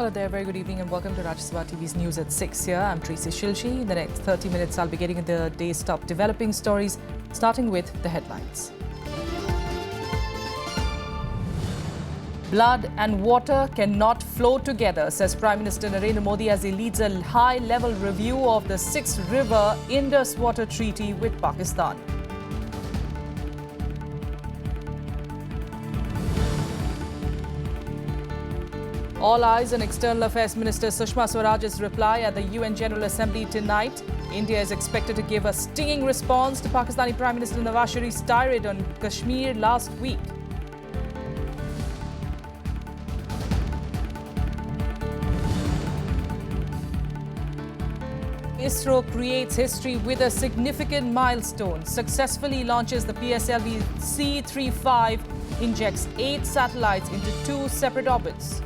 Hello there, very good evening and welcome to Rajya TV's News at 6 here. I'm Tracy Shilshi. In the next 30 minutes, I'll be getting into the day's top developing stories, starting with the headlines. Blood and water cannot flow together, says Prime Minister Narendra Modi as he leads a high-level review of the six-river Indus Water Treaty with Pakistan. All eyes on External Affairs Minister Sushma Swaraj's reply at the UN General Assembly tonight. India is expected to give a stinging response to Pakistani Prime Minister Nawaz Sharif's tirade on Kashmir last week. ISRO creates history with a significant milestone, successfully launches the PSLV C35, injects 8 satellites into 2 separate orbits.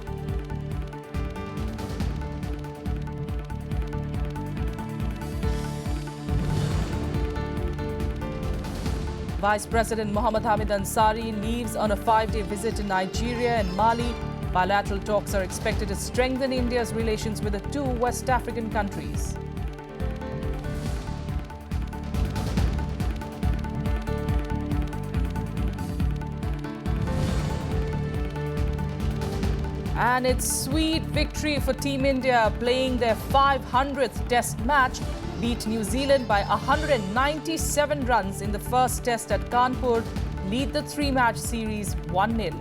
Vice President Mohammed Ansari leaves on a 5-day visit to Nigeria and Mali. Bilateral talks are expected to strengthen India's relations with the 2 West African countries. And it's sweet victory for Team India, playing their 500th Test match. Beat New Zealand by 197 runs in the first Test at Kanpur, lead the 3-match series 1-0.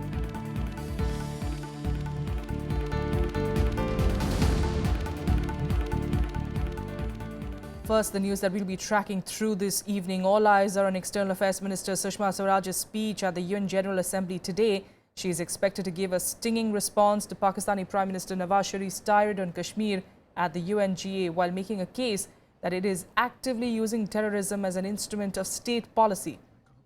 First, the news that we'll be tracking through this evening. All eyes are on External Affairs Minister Sushma Swaraj's speech at the UN General Assembly today. She is expected to give a stinging response to Pakistani Prime Minister Nawaz Sharif's tirade on Kashmir at the UNGA, while making a case that it is actively using terrorism as an instrument of state policy.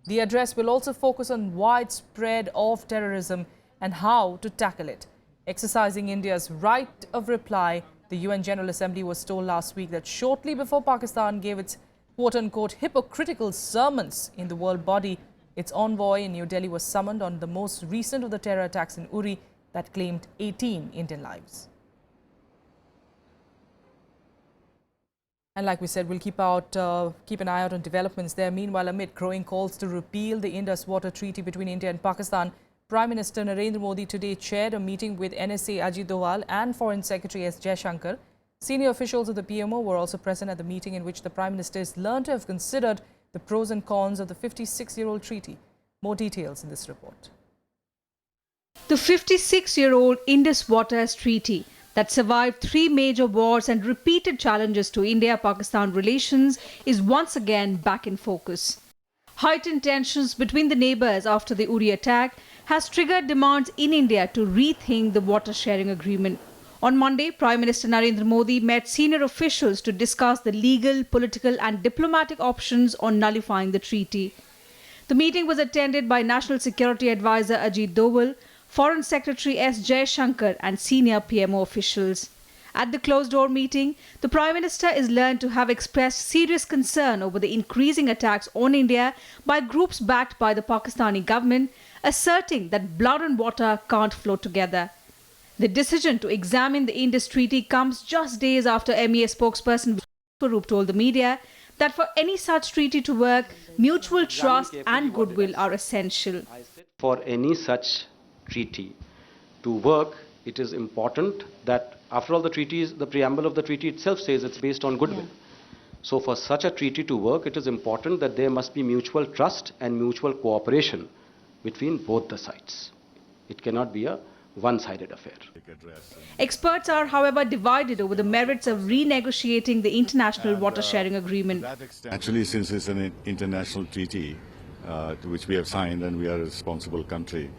The address will also focus on widespread of terrorism and how to tackle it. Exercising India's right of reply, the UN General Assembly was told last week that shortly before Pakistan gave its quote-unquote hypocritical sermons in the world body, its envoy in New Delhi was summoned on the most recent of the terror attacks in Uri that claimed 18 Indian lives. And like we said, we'll keep an eye out on developments there. Meanwhile, amid growing calls to repeal the Indus Water Treaty between India and Pakistan, Prime Minister Narendra Modi today chaired a meeting with NSA Ajit Doval and Foreign Secretary S. Jaishankar. Senior officials of the PMO were also present at the meeting, in which the Prime Minister is learned to have considered the pros and cons of the 56-year-old treaty. More details in this report. The 56-year-old Indus Water Treaty that survived 3 major wars and repeated challenges to India-Pakistan relations is once again back in focus. Heightened tensions between the neighbours after the Uri attack has triggered demands in India to rethink the water sharing agreement. On Monday, Prime Minister Narendra Modi met senior officials to discuss the legal, political and diplomatic options on nullifying the treaty. The meeting was attended by National Security Advisor Ajit Doval, Foreign Secretary S. Jaishankar and senior PMO officials. At the closed-door meeting, the Prime Minister is learned to have expressed serious concern over the increasing attacks on India by groups backed by the Pakistani government, asserting that blood and water can't flow together. The decision to examine the Indus Treaty comes just days after MEA spokesperson Swarup told the media that for any such treaty to work, mutual trust and goodwill are essential. For any such treaty to work, it is important that, after all, the preamble of the treaty itself says it's based on goodwill. So for such a treaty to work, it is important that there must be mutual trust and mutual cooperation between both the sides. It cannot be a one-sided affair. Experts are, however, divided over the merits of renegotiating the international water sharing agreement. Actually, since it's an international treaty to which we have signed, and we are a responsible country,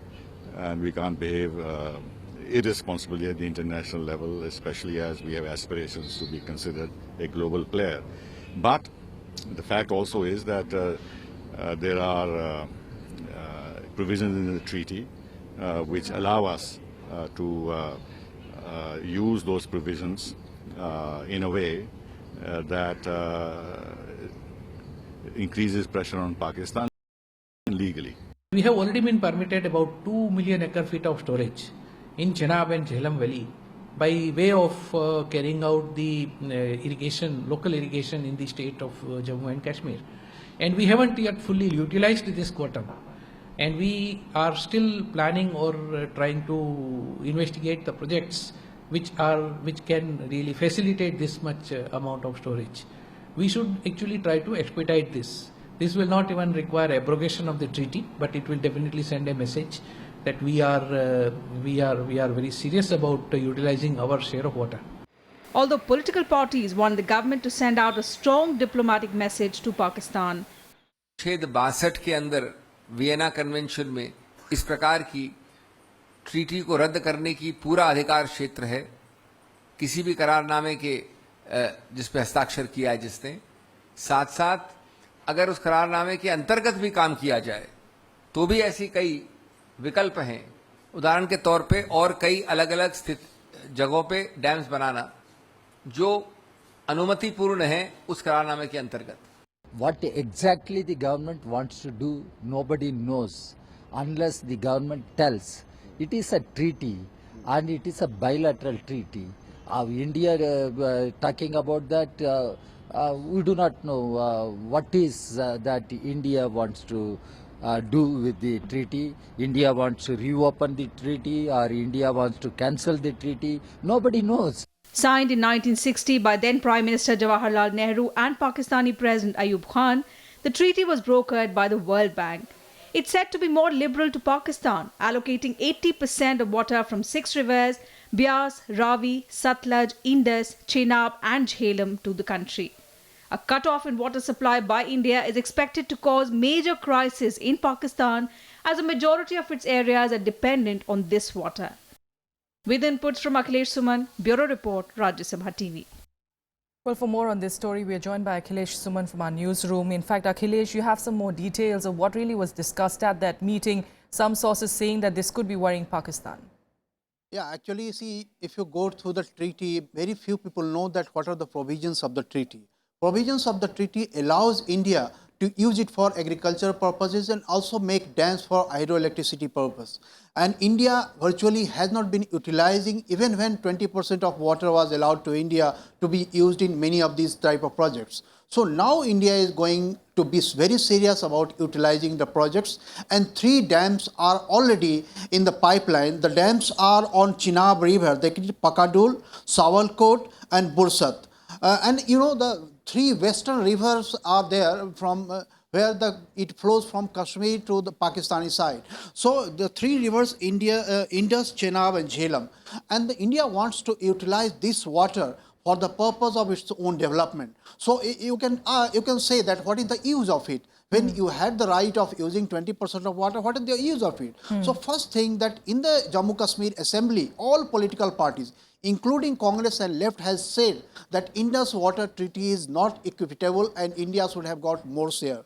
and we can't behave irresponsibly at the international level, especially as we have aspirations to be considered a global player. But the fact also is that there are provisions in the treaty which allow us to use those provisions in a way that increases pressure on Pakistan legally. We have already been permitted about 2 million acre feet of storage in Chenab and Jhelum Valley by way of carrying out the irrigation, local irrigation in the state of Jammu and Kashmir. And we haven't yet fully utilized this quantum. And we are still planning or trying to investigate the projects which can really facilitate this much amount of storage. We should actually try to expedite this. This will not even require abrogation of the treaty, but it will definitely send a message that we are very serious about utilizing our share of water. Although political parties want the government to send out a strong diplomatic message to Pakistan. छेद 62 के अंदर Vienna convention में इस प्रकार की treaty को रद्द करने की पूरा अधिकार क्षेत्र है किसी भी करारनामे के जिस पे हस्ताक्षर किया है जिसने साथ साथ अगर उस करारनामे के अंतर्गत भी काम किया जाए तो भी ऐसी कई विकल्प हैं उदाहरण के तौर पे और कई अलग अलग स्थित जगहों पे डैम्स बनाना जो अनुमतिपूर्ण है उस करारनामे के अंतर्गत. What exactly the government wants to do, nobody knows unless the government tells. It is a treaty and it is a bilateral treaty. India talking about that, we do not know what is that India wants to do with the treaty. India wants to reopen the treaty or India wants to cancel the treaty. Nobody knows. Signed in 1960 by then Prime Minister Jawaharlal Nehru and Pakistani President Ayub Khan, the treaty was brokered by the World Bank. It's said to be more liberal to Pakistan, allocating 80% of water from 6 rivers, Beas, Ravi, Satluj, Indus, Chenab and Jhelum to the country. A cut-off in water supply by India is expected to cause major crisis in Pakistan as a majority of its areas are dependent on this water. With inputs from Akhilesh Suman, Bureau Report, Rajya Sabha TV. Well, for more on this story, we are joined by Akhilesh Suman from our newsroom. In fact, Akhilesh, you have some more details of what really was discussed at that meeting. Some sources saying that this could be worrying Pakistan. Yeah, actually, see, if you go through the treaty, very few people know that what are the provisions of the treaty. Provisions of the treaty allows India to use it for agricultural purposes and also make dams for hydroelectricity purpose. And India virtually has not been utilizing, even when 20% of water was allowed to India to be used in many of these type of projects. So now India is going to be very serious about utilizing the projects, and 3 dams are already in the pipeline. The dams are on Chenab River, the Pakadul, Sawalkot and Bursat. And you know, the 3 western rivers are there from where it flows from Kashmir to the Pakistani side. So the 3 rivers, Indus, Chenab and Jhelum. And India wants to utilize this water for the purpose of its own development. So you can say that what is the use of it? When you had the right of using 20% of water, what is the use of it? So first thing that in the Jammu Kashmir Assembly, all political parties, including Congress and left, has said that Indus water treaty is not equitable and India should have got more share.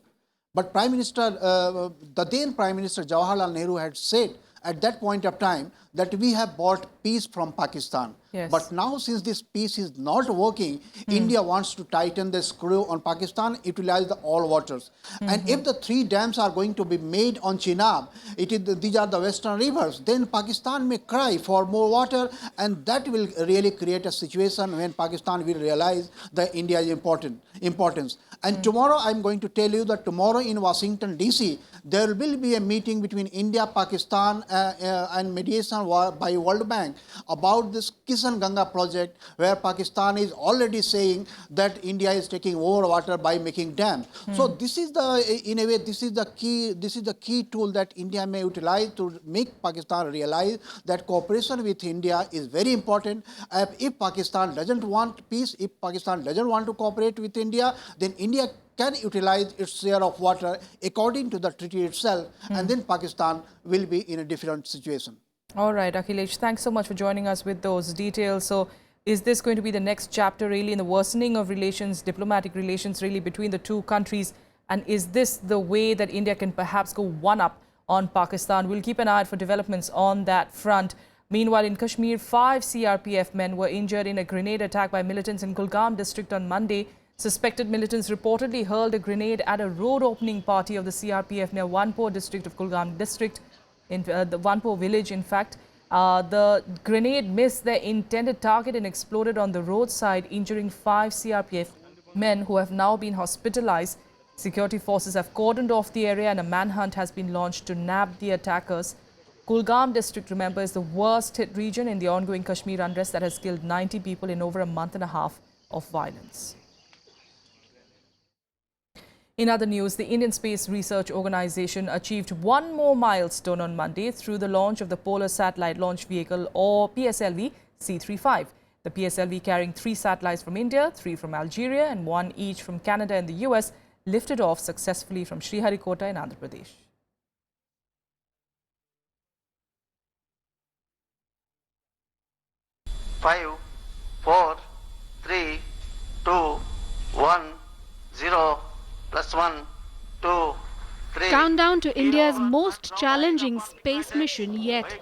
But Prime Minister, the then Prime Minister Jawaharlal Nehru had said at that point of time that we have bought peace from Pakistan. Yes. But now since this peace is not working, India wants to tighten the screw on Pakistan, utilize the all waters. And if the 3 dams are going to be made on Chenab, these are the western rivers, then Pakistan may cry for more water, and that will really create a situation when Pakistan will realize that India's importance. And tomorrow I'm going to tell you that tomorrow in Washington DC, there will be a meeting between India, Pakistan and mediation by World Bank about this Kisan Ganga project, where Pakistan is already saying that India is taking over water by making dams. So this is the, in a way, this is the key tool that India may utilize to make Pakistan realize that cooperation with India is very important. If Pakistan doesn't want peace, if Pakistan doesn't want to cooperate with India, then India can utilize its share of water according to the treaty itself, and then Pakistan will be in a different situation. All right, Akhilesh, thanks so much for joining us with those details. So is this going to be the next chapter really in the worsening of relations, diplomatic relations really between the 2 countries? And is this the way that India can perhaps go one up on Pakistan? We'll keep an eye out for developments on that front. Meanwhile, in Kashmir, 5 CRPF men were injured in a grenade attack by militants in Kulgam district on Monday. Suspected militants reportedly hurled a grenade at a road opening party of the CRPF near Wanpur district of Kulgam district, in the Wanpur village, in fact. The grenade missed their intended target and exploded on the roadside, injuring 5 CRPF men who have now been hospitalized. Security forces have cordoned off the area and a manhunt has been launched to nab the attackers. Kulgam district, remember, is the worst hit region in the ongoing Kashmir unrest that has killed 90 people in over a month and a half of violence. In other news, the Indian Space Research Organisation achieved one more milestone on Monday through the launch of the Polar Satellite Launch Vehicle, or PSLV C35. The PSLV, carrying 3 satellites from India, 3 from Algeria and 1 each from Canada and the US, lifted off successfully from Sriharikota in Andhra Pradesh. 5, 4, 3, 2, 1, 0, +1, 2, 3. Countdown to India's most challenging space mission yet.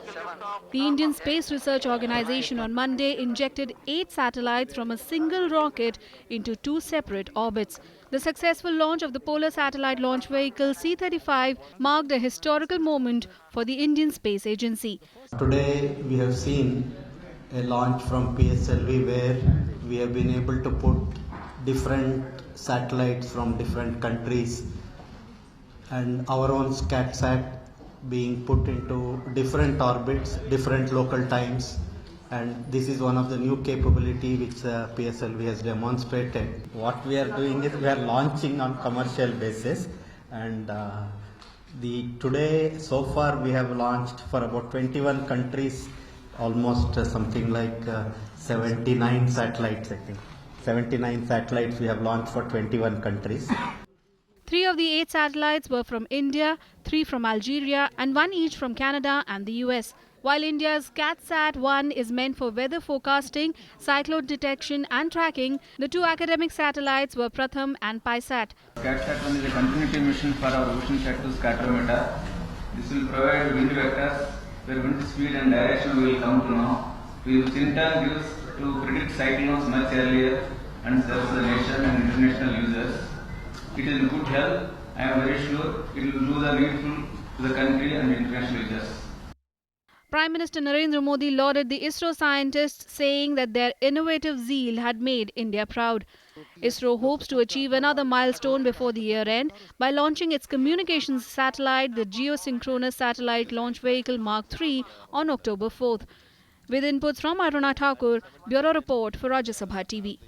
The Indian Space Research Organisation on Monday injected 8 satellites from a single rocket into 2 separate orbits. The successful launch of the Polar Satellite Launch Vehicle C35 marked a historical moment for the Indian Space Agency. Today we have seen a launch from PSLV where we have been able to put different satellites from different countries and our own SCAT-SAT being put into different orbits, different local times, and this is one of the new capability which PSLV has demonstrated. What we are doing is we are launching on commercial basis, and today so far we have launched for about 21 countries, almost something like 79 satellites, I think. 79 satellites we have launched for 21 countries. 3 of the 8 satellites were from India, 3 from Algeria and 1 each from Canada and the US. While India's CATSAT-1 is meant for weather forecasting, cyclone detection and tracking, the 2 academic satellites were Pratham and PISAT. CATSAT-1 is a continuity mission for our ocean sector scatometer. This will provide wind vectors where wind speed and direction we will come to know. We will in turn use to predict cyclones much earlier and serve the nation and international users. It is in good health. I am very sure it will do the needful to the country and international users. Prime Minister Narendra Modi lauded the ISRO scientists, saying that their innovative zeal had made India proud. ISRO hopes to achieve another milestone before the year end by launching its communications satellite, the Geosynchronous Satellite Launch Vehicle Mark III, on October 4th. With inputs from Aruna Thakur, Bureau Report for Rajya Sabha TV.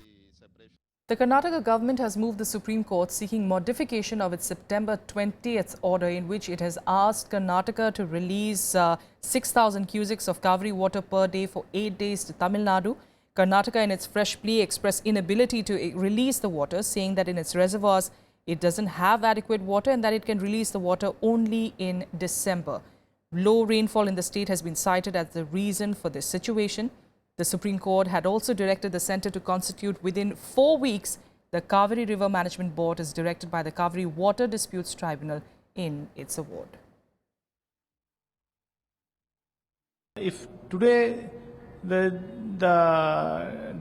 The Karnataka government has moved the Supreme Court seeking modification of its September 20th order in which it has asked Karnataka to release 6,000 cusics of Kaveri water per day for 8 days to Tamil Nadu. Karnataka, in its fresh plea, expressed inability to release the water, saying that in its reservoirs it doesn't have adequate water and that it can release the water only in December. Low rainfall in the state has been cited as the reason for this situation. The Supreme Court had also directed the centre to constitute within 4 weeks the Kaveri River Management Board as directed by the Kaveri Water Disputes Tribunal in its award. If today the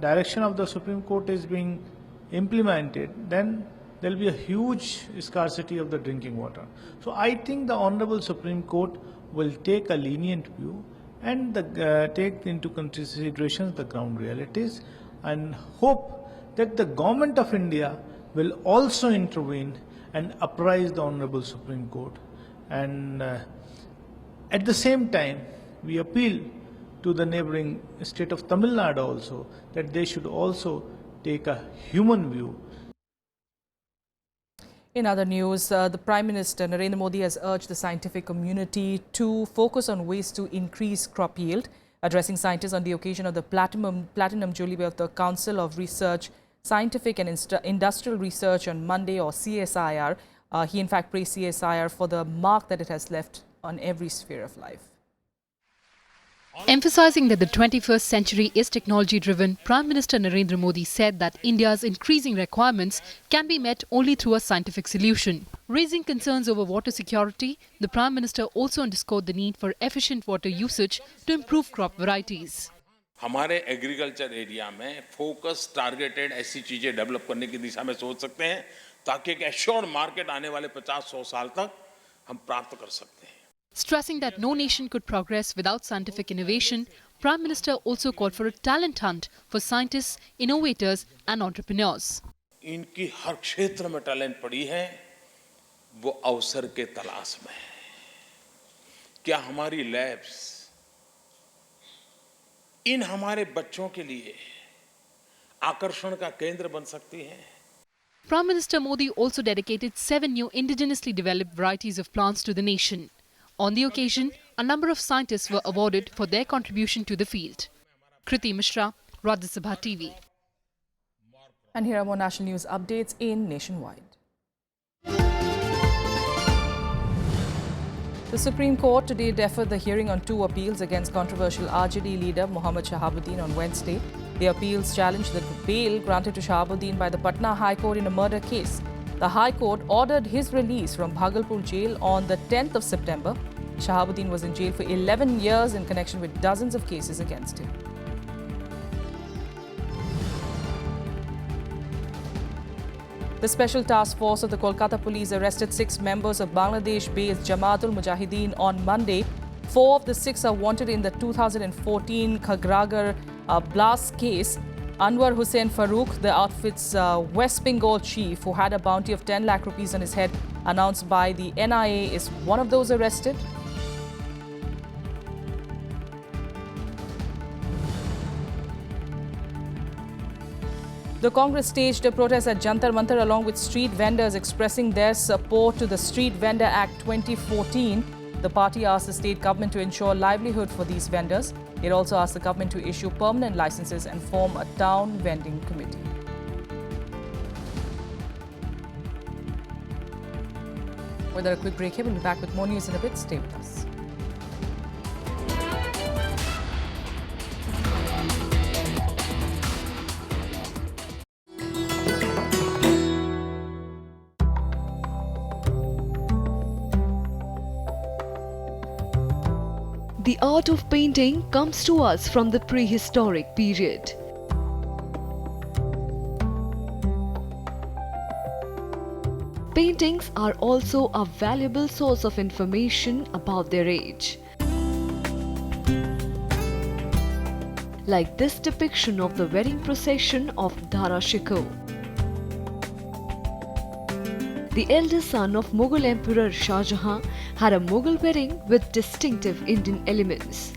direction of the Supreme Court is being implemented, then there will be a huge scarcity of the drinking water. So I think the Honorable Supreme Court will take a lenient view and take into consideration the ground realities and hope that the Government of India will also intervene and apprise the Honorable Supreme Court. And at the same time, we appeal to the neighboring state of Tamil Nadu also that they should also take a human view. In other news, the Prime Minister Narendra Modi has urged the scientific community to focus on ways to increase crop yield. Addressing scientists on the occasion of the Platinum Jubilee of the Council of Research, Scientific and Industrial Research on Monday, or CSIR, he in fact praised CSIR for the mark that it has left on every sphere of life. Emphasizing that the 21st century is technology-driven, Prime Minister Narendra Modi said that India's increasing requirements can be met only through a scientific solution. Raising concerns over water security, the Prime Minister also underscored the need for efficient water usage to improve crop varieties. हमारे agriculture area में focus targeted ऐसी चीजें develop करने की दिशा में सोच सकते हैं ताकि एक एश्योर्ड मार्केट आने वाले 50-100 साल तक हम प्राप्त कर सकते हैं. Stressing that no nation could progress without scientific innovation, Prime Minister also called for a talent hunt for scientists, innovators and entrepreneurs. इनकी हर क्षेत्र में टैलेंट पड़ी है, वो अवसर के तलाश में है। क्या हमारी लैब्स इन हमारे बच्चों के लिए आकर्षण का केंद्र बन सकती हैं? Prime Minister Modi also dedicated 7 new indigenously developed varieties of plants to the nation. On the occasion, a number of scientists were awarded for their contribution to the field. Kriti Mishra, Rajya Sabha TV. And here are more national news updates in Nationwide. The Supreme Court today deferred the hearing on 2 appeals against controversial RJD leader Mohammed on Wednesday. The appeals challenged the bail granted to Shahabuddin by the Patna High Court in a murder case. The High Court ordered his release from Bhagalpur jail on the 10th of September. Shahabuddin was in jail for 11 years in connection with dozens of cases against him. The Special Task Force of the Kolkata Police arrested 6 members of Bangladesh-based Jamaatul Mujahideen on Monday. 4 of the 6 are wanted in the 2014 Khagragar blast case. Anwar Hussain Farooq, the outfit's West Bengal chief, who had a bounty of 10 lakh rupees on his head, announced by the NIA, is one of those arrested. The Congress staged a protest at Jantar Mantar along with street vendors expressing their support to the Street Vendor Act 2014. The party asked the state government to ensure livelihood for these vendors. It also asked the government to issue permanent licenses and form a town vending committee. With a quick break here, we'll be back with more news in a bit. Stay with us. The art of painting comes to us from the prehistoric period. Paintings are also a valuable source of information about their age. Like this depiction of the wedding procession of Dara Shikoh. The eldest son of Mughal Emperor Shah Jahan had a Mughal wedding with distinctive Indian elements.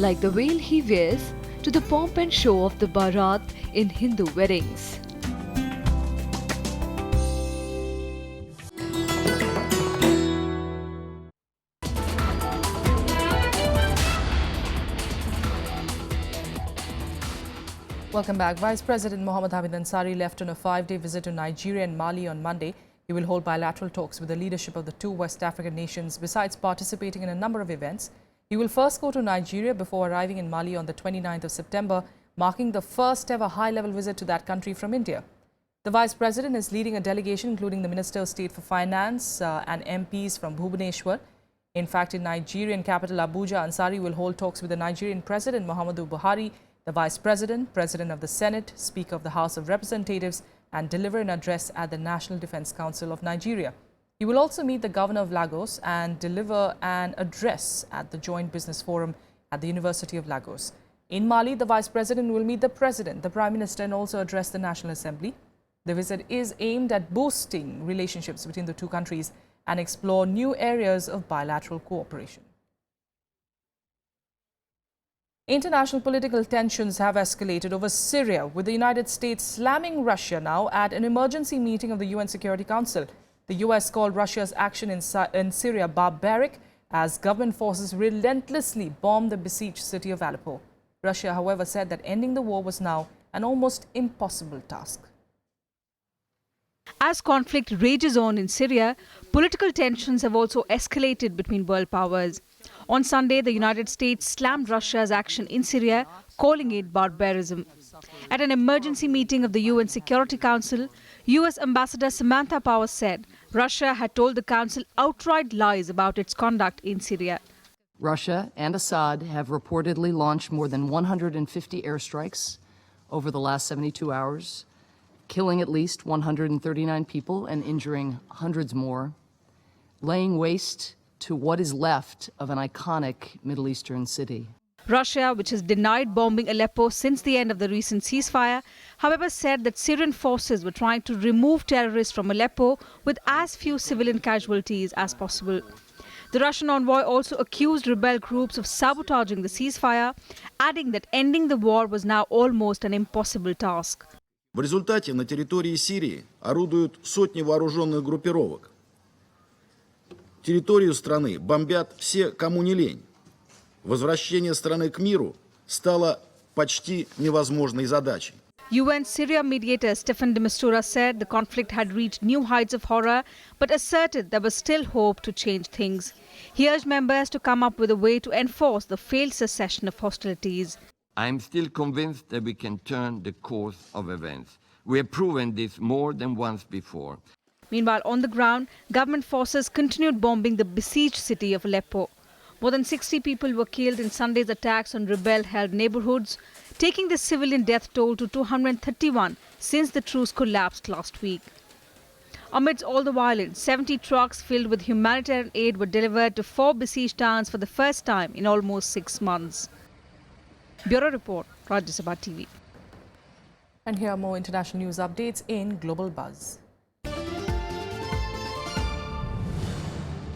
Like the veil he wears to the pomp and show of the Bharat in Hindu weddings. Welcome back. Vice President Mohammed Ansari left on a 5-day visit to Nigeria and Mali on Monday. He will hold bilateral talks with the leadership of the 2 West African nations, besides participating in a number of events. He will first go to Nigeria before arriving in Mali on the 29th of September, marking the first ever high-level visit to that country from India. The Vice President is leading a delegation including the Minister of State for Finance and MPs from Bhubaneswar. In fact, in Nigerian capital Abuja, Ansari will hold talks with the Nigerian President Muhammadu Buhari, the Vice President, President of the Senate, Speaker of the House of Representatives, and deliver an address at the National Defense Council of Nigeria. He will also meet the Governor of Lagos and deliver an address at the Joint Business Forum at the University of Lagos. In Mali, the Vice President will meet the President, the Prime Minister, and also address the National Assembly. The visit is aimed at boosting relationships between the 2 countries and explore new areas of bilateral cooperation. International political tensions have escalated over Syria, with the United States slamming Russia now at an emergency meeting of the UN Security Council. The US called Russia's action in Syria barbaric as government forces relentlessly bombed the besieged city of Aleppo. Russia, however, said that ending the war was now an almost impossible task. As conflict rages on in Syria, political tensions have also escalated between world powers. On Sunday, the United States slammed Russia's action in Syria, calling it barbarism. At an emergency meeting of the UN Security Council, US Ambassador Samantha Power said Russia had told the Council outright lies about its conduct in Syria. Russia and Assad have reportedly launched more than 150 airstrikes over the last 72 hours. killing at least 139 people and injuring hundreds more, laying waste to what is left of an iconic Middle Eastern city. Russia, which has denied bombing Aleppo since the end of the recent ceasefire, however said that Syrian forces were trying to remove terrorists from Aleppo with as few civilian casualties as possible. The Russian envoy also accused rebel groups of sabotaging the ceasefire, adding that ending the war was now almost an impossible task. В результате на территории Сирии орудуют сотни вооруженных группировок. Территорию страны бомбят все, кому не лень. Возвращение страны к миру стало почти невозможной задачей. UN Syria mediator Staffan de Mistura said the conflict had reached new heights of horror, but asserted there was still hope to change things. He urged members to come up with a way to enforce the failed cessation of hostilities. I am still convinced that we can turn the course of events. We have proven this more than once before. Meanwhile, on the ground, government forces continued bombing the besieged city of Aleppo. More than 60 people were killed in Sunday's attacks on rebel-held neighborhoods, taking the civilian death toll to 231 since the truce collapsed last week. Amidst all the violence, 70 trucks filled with humanitarian aid were delivered to 4 besieged towns for the first time in almost 6 months. Bureau Report, Rajya Sabha TV. And here are more international news updates in Global Buzz.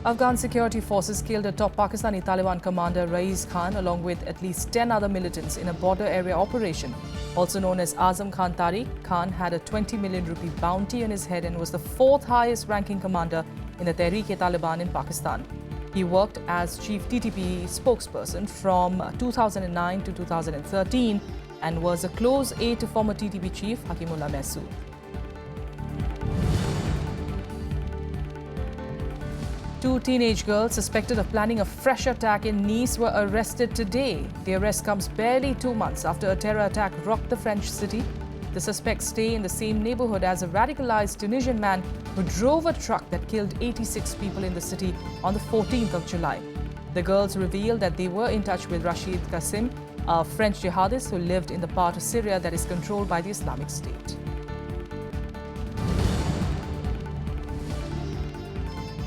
Afghan security forces killed a top Pakistani Taliban commander Raees Khan along with at least 10 other militants in a border area operation. Also known as Azam Khan Tariq, Khan had a 20 million rupee bounty on his head and was the 4th highest ranking commander in the Tehreek-e-Taliban in Pakistan. He worked as chief TTP spokesperson from 2009 to 2013 and was a close aide to former TTP chief Hakimullah Mahsood. Two teenage girls suspected of planning a fresh attack in Nice were arrested today. The arrest comes barely 2 months after a terror attack rocked the French city. The suspects stay in the same neighborhood as a radicalized Tunisian man who drove a truck that killed 86 people in the city on the 14th of July. The girls revealed that they were in touch with Rashid Qasim, a French jihadist who lived in the part of Syria that is controlled by the Islamic State.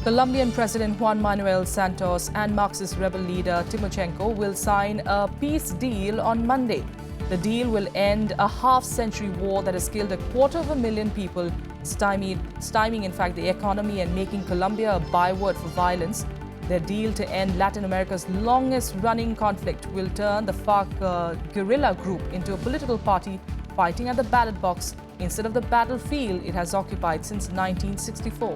Colombian President Juan Manuel Santos and Marxist rebel leader Timochenko will sign a peace deal on Monday. The deal will end a half-century war that has killed 250,000 people, stymieing in fact the economy and making Colombia a byword for violence. Their deal to end Latin America's longest-running conflict will turn the FARC guerrilla group into a political party fighting at the ballot box instead of the battlefield it has occupied since 1964.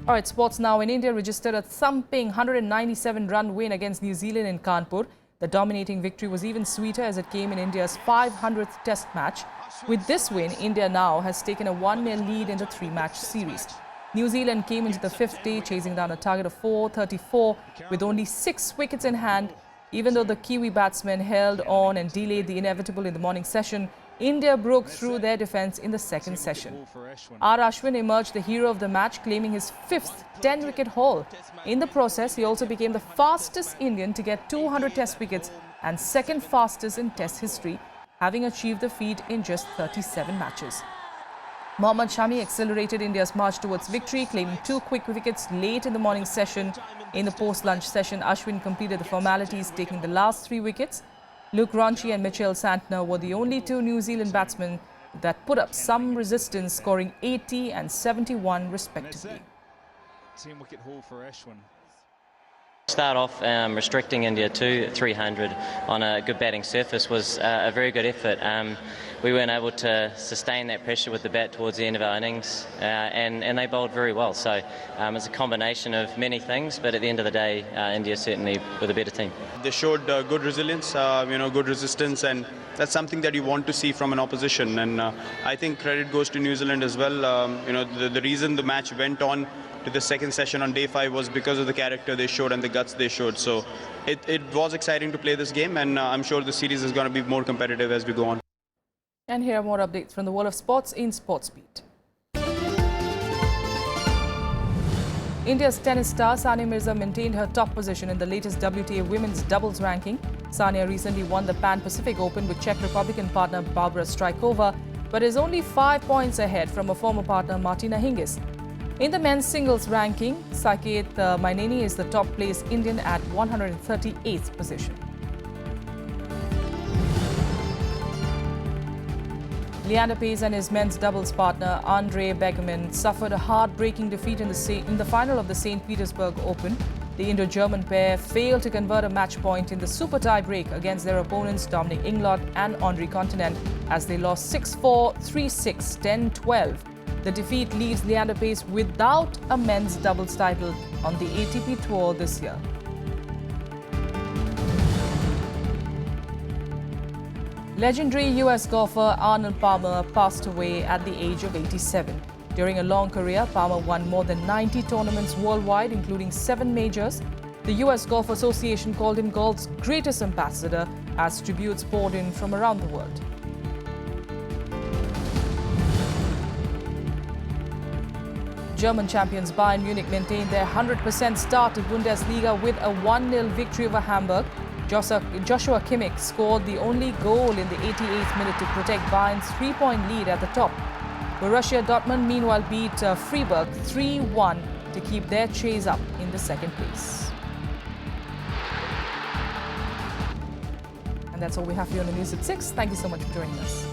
All right, sports now. In India registered a thumping 197-run win against New Zealand in Kanpur. The dominating victory was even sweeter as it came in India's 500th test match. With this win, India now has taken a 1-0 lead in the 3-match series. New Zealand came into the 5th day chasing down a target of 434 with only 6 wickets in hand. Even though the Kiwi batsmen held on and delayed the inevitable in the morning session, India broke through their defence in the second session. R. Ashwin emerged the hero of the match, claiming his 5th 10-wicket haul. In the process, he also became the fastest Indian to get 200 test wickets and second fastest in test history, having achieved the feat in just 37 matches. Mohammed Shami accelerated India's march towards victory, claiming 2 quick wickets late in the morning session. In the post-lunch session, Ashwin completed the formalities, taking the last 3 wickets. Luke Ronchi and Mitchell Santner were the only 2 New Zealand batsmen that put up some resistance, scoring 80 and 71 respectively. 10-wicket haul for Ashwin. Start off restricting India to 300 on a good batting surface was a very good effort. We weren't able to sustain that pressure with the bat towards the end of our innings, and they bowled very well. So it's a combination of many things, but at the end of the day, India certainly were the better team. They showed good resilience, good resistance, and that's something that you want to see from an opposition. And I think credit goes to New Zealand as well. The reason the match went on to the second session on day 5 was because of the character they showed and the guts they showed. So it was exciting to play this game, and I'm sure the series is going to be more competitive as we go on. And here are more updates from the world of sports in SportsBeat. India's tennis star Sania Mirza maintained her top position in the latest WTA women's doubles ranking. Sania recently won the Pan-Pacific Open with Czech Republican partner Barbara Strykova, but is only 5 points ahead from a former partner Martina Hingis. In the men's singles ranking, Saket Maineni is the top-placed Indian at 138th position. Leander Paes and his men's doubles partner Andre Begemann suffered a heartbreaking defeat in the final of the St. Petersburg Open. The Indo-German pair failed to convert a match point in the super tie-break against their opponents Dominic Inglot and Henri Continent as they lost 6-4, 3-6, 10-12. The defeat leaves Leander Paes without a men's doubles title on the ATP Tour this year. Legendary US golfer Arnold Palmer passed away at the age of 87. During a long career, Palmer won more than 90 tournaments worldwide, including 7 majors. The US Golf Association called him golf's greatest ambassador as tributes poured in from around the world. German champions Bayern Munich maintained their 100% start to Bundesliga with a 1-0 victory over Hamburg. Joshua Kimmich scored the only goal in the 88th minute to protect Bayern's 3-point lead at the top. Borussia Dortmund meanwhile beat Freiburg 3-1 to keep their chase up in the second place. And that's all we have for you on the news at 6. Thank you so much for joining us.